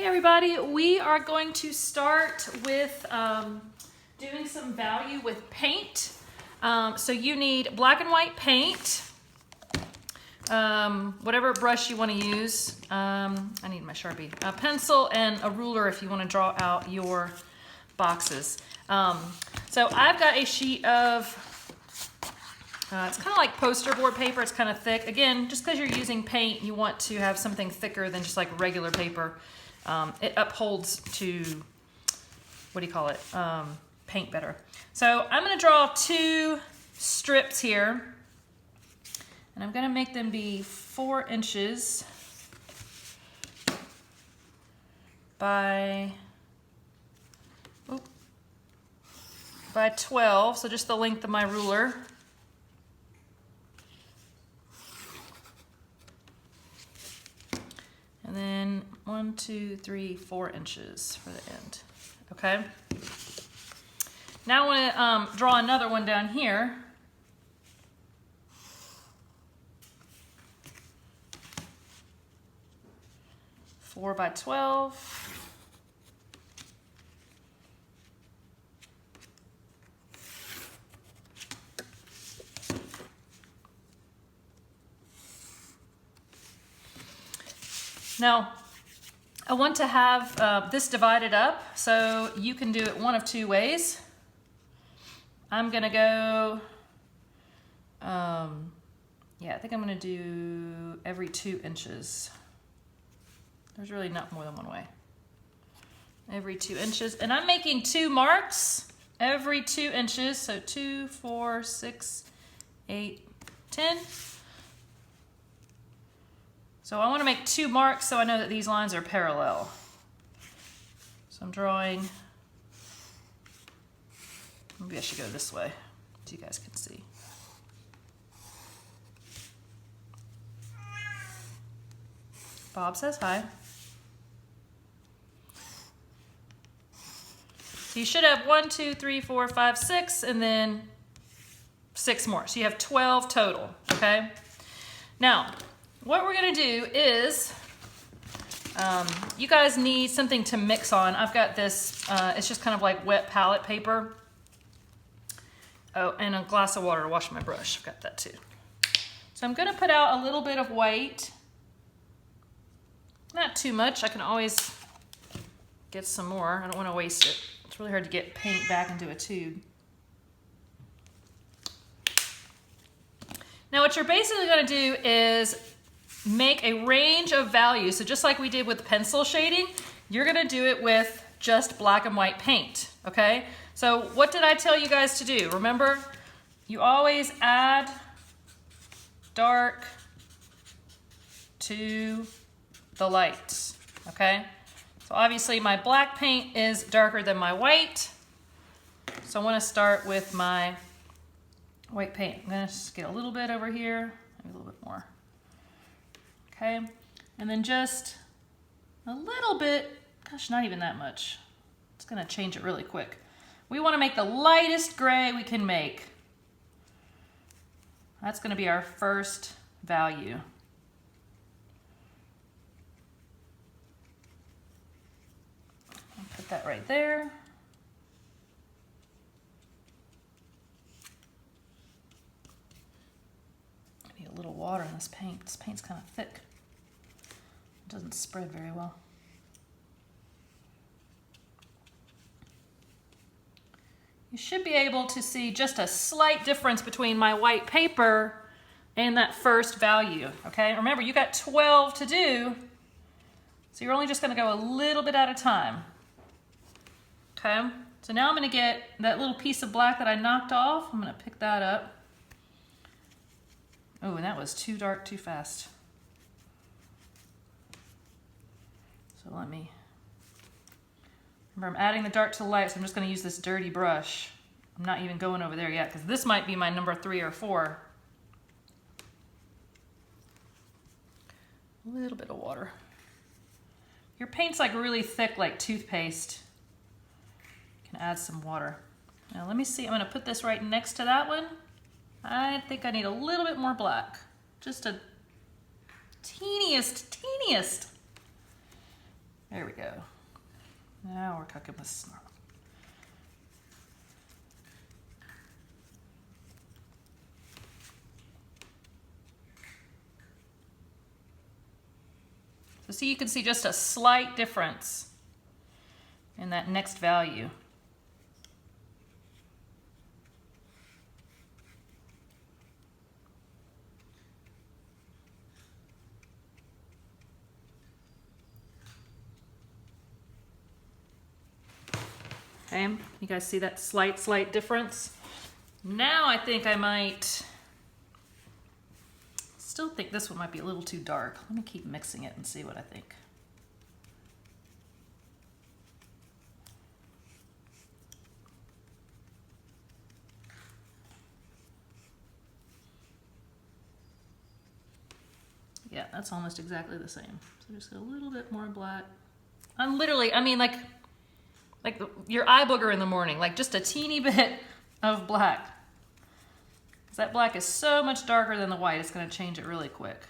Everybody, we are going to start with doing some value with paint. So you need black and white paint, whatever brush you want to use. I need my Sharpie, a pencil and a ruler if you want to draw out your boxes. So I've got a sheet of, it's kind of like poster board paper. It's kind of thick. Again, just because you're using paint, you want to have something thicker than just like regular paper. It upholds to, what do you call it, paint better. So I'm going to draw two strips here, and I'm going to make them be 4 inches by 12, so just the length of my ruler. And then 1, 2, 3, 4 inches for the end. Okay. Now I want to draw another one down here. Four by 12. Now, I want to have this divided up, so you can do it one of 2 ways. I'm gonna go, I think I'm gonna do every 2 inches. There's really not more than one way. Every 2 inches, and I'm making 2 marks every 2 inches, so 2, 4, 6, 8, 10. So I want to make 2 marks so I know that these lines are parallel. So I'm drawing, maybe I should go this way so you guys can see. Bob says hi. So you should have 1, 2, 3, 4, 5, 6, and then 6 more. So you have 12 total, okay? Now, what we're gonna do is, you guys need something to mix on. I've got this, it's just kind of like wet palette paper. Oh, and a glass of water to wash my brush. I've got that too. So I'm gonna put out a little bit of white. Not too much, I can always get some more. I don't wanna waste it. It's really hard to get paint back into a tube. Now what you're basically gonna do is make a range of values. So just like we did with pencil shading, you're gonna do it with just black and white paint, okay? So what did I tell you guys to do? Remember, you always add dark to the light, okay? So obviously my black paint is darker than my white. So I wanna start with my white paint. I'm gonna just get a little bit over here, maybe a little bit more. Okay, and then just a little bit, gosh, not even that much. It's gonna change it really quick. We wanna make the lightest gray we can make. That's gonna be our first value. I'll put that right there. I need a little water in this paint. This paint's kind of thick. It doesn't spread very well. You should be able to see just a slight difference between my white paper and that first value, okay? Remember, you got 12 to do, so you're only just gonna go a little bit at a time, okay? So now I'm gonna get that little piece of black that I knocked off. I'm gonna pick that up. Oh, and that was too dark too fast. So let me, remember I'm adding the dark to the light, so I'm just gonna use this dirty brush. I'm not even going over there yet, because this might be my number 3 or 4. A little bit of water. Your paint's like really thick, like toothpaste. You can add some water. Now let me see, I'm gonna put this right next to that one. I think I need a little bit more black. Just a teeniest. There we go. Now we're cooking with snarl. So see, you can see just a slight difference in that next value. Okay, you guys see that slight difference? Now I think I might still think this one might be a little too dark. Let me keep mixing it and see what I think. Yeah, that's almost exactly the same. So just a little bit more black. I'm literally, I mean, like your eye booger in the morning, like just a teeny bit of black. Because that black is so much darker than the white, it's going to change it really quick.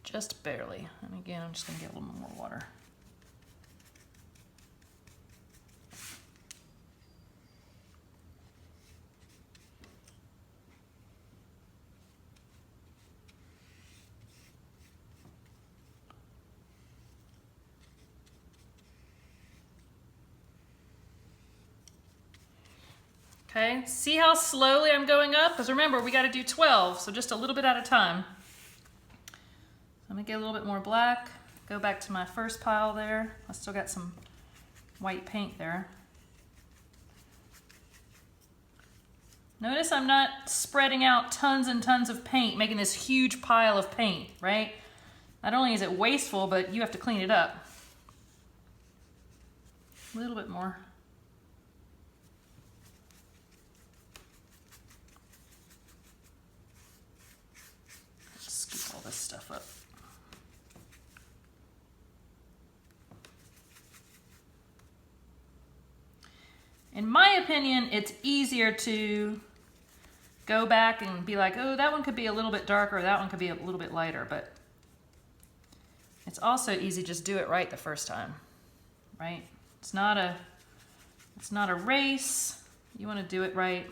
Just barely. And again, I'm just going to get a little more water. Okay, see how slowly I'm going up? Because remember, we got to do 12, so just a little bit at a time. I'm going to get a little bit more black. Go back to my first pile there. I still got some white paint there. Notice I'm not spreading out tons and tons of paint, making this huge pile of paint, right? Not only is it wasteful, but you have to clean it up. A little bit more. Scoop all this stuff up. In my opinion, it's easier to go back and be like, oh, that one could be a little bit darker, that one could be a little bit lighter, but it's also easy just do it right the first time, right? It's not a race. You want to do it right.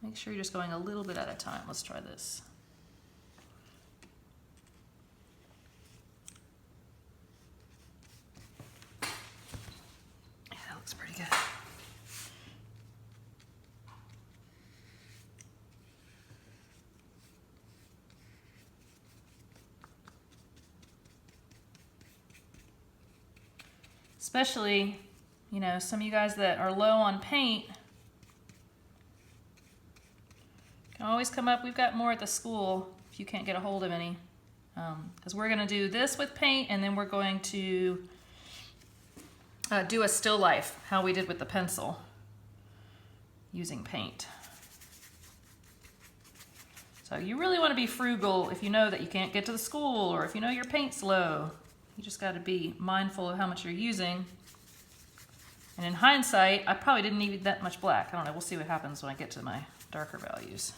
Make sure you're just going a little bit at a time. Let's try this. Yeah, that looks pretty good. Especially, you know, some of you guys that are low on paint can always come up. We've got more at the school if you can't get a hold of any. Because we're going to do this with paint, and then we're going to do a still life, how we did with the pencil, using paint. So you really want to be frugal if you know that you can't get to the school, or if you know your paint's low. You just got to be mindful of how much you're using. And in hindsight, I probably didn't need that much black. I don't know. We'll see what happens when I get to my darker values.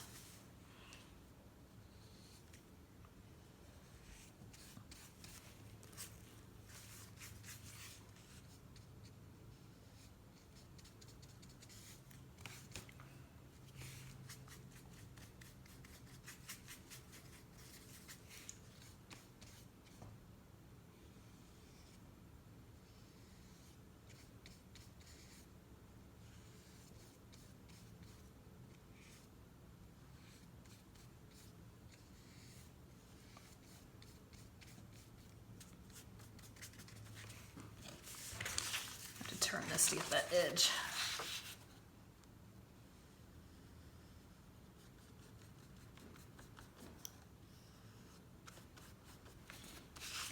Turn this to get that edge.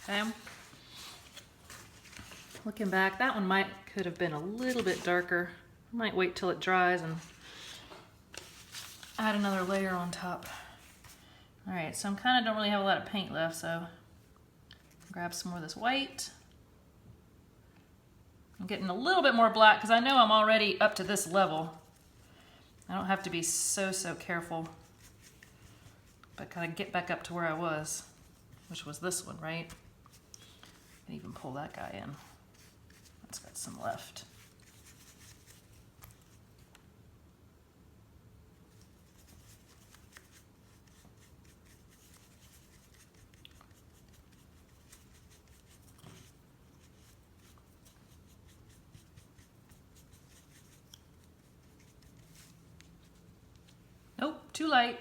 Okay. Looking back, that one could have been a little bit darker. I might wait till it dries and add another layer on top. All right, so I'm kind of don't really have a lot of paint left, so grab some more of this white. I'm getting a little bit more black because I know I'm already up to this level. I don't have to be so careful, but kind of get back up to where I was. which was this one, right? And even pull that guy in. That's got some left. Nope, too light.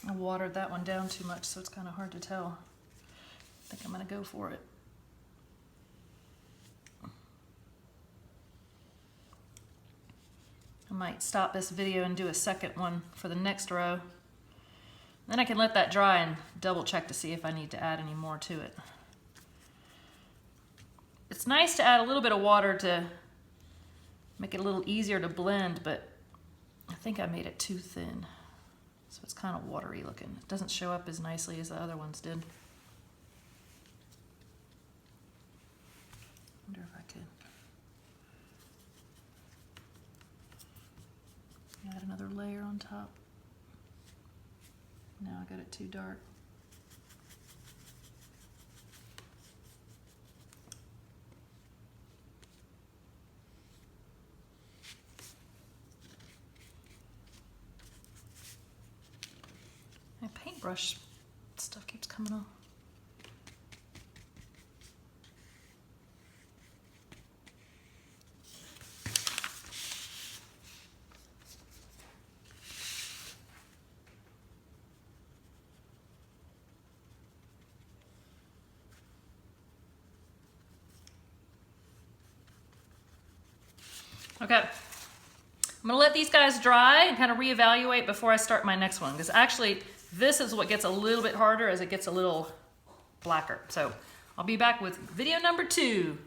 I watered that one down too much, so it's kind of hard to tell. I think I'm going to go for it. I might stop this video and do a second one for the next row. Then I can let that dry and double check to see if I need to add any more to it. It's nice to add a little bit of water to make it a little easier to blend, but I think I made it too thin. So it's kind of watery looking. It doesn't show up as nicely as the other ones did. Wonder if I could add another layer on top. Now I got it too dark. My paintbrush stuff keeps coming off. Okay, I'm gonna let these guys dry and kind of reevaluate before I start my next one, because actually this is what gets a little bit harder as it gets a little blacker. So I'll be back with video number 2.